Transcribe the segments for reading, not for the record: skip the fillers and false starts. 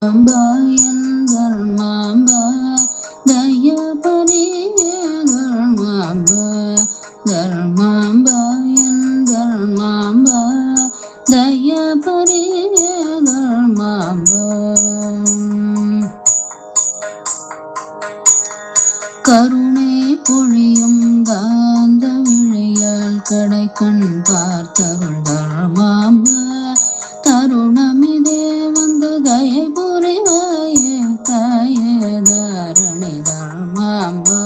அம்பாயன் தர்மாம்பா தயபரிய தர்மாம்பா தர்மாம்பாயன் தர்மாம்பா தயபரிய தர்மாம்பா கருணை பொழியும் காந்த விழியால் கடைக்கண் பார்த்தருள் தர்மாம்பா தருணமிதே வந்து தயை புரிவாயே தாயே தாரணி தர்மாம்பா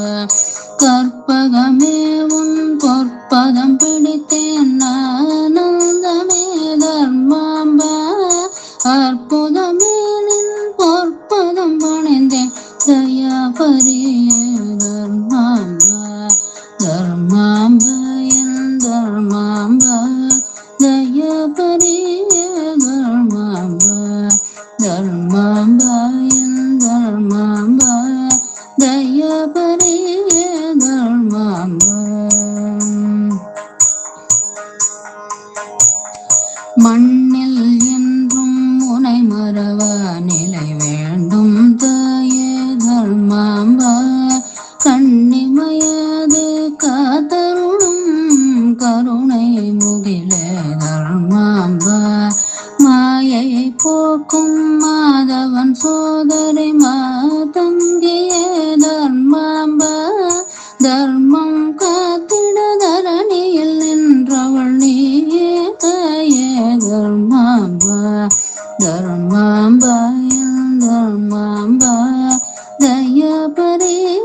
கற்பகமே உன் பொற்பதம் பிடித்தேன் ஆனந்தமே தர்மாம்பா அற்புதமே நின் பொற்பதம் பணிந்தேன் தயாபரியே தர்மாம்பா தர்மாம்பா என் தர்மாம்பா தயாபரியே தர்மாம்பா தர்மாம்பா என் தர்மாம்பா தயாபரியே தர்மாம்பா மண்ணில் என்றும் உனை மறவா நிலை வேண்டும் தாயே தர்மாம்பா கண்ணிமையாது காத்தருளும் கருணை முகிலே தர்மாம்பா மாயை போக்கும் மாதவன் சோதரி மாதங்கியே தர்மாம்பா தர்மம் காத்திட தரணியில் நின்றவள் நீயே தாயே தர்மாம்பா தர்மாம்பா என் தர்மாம்பா தயபரியே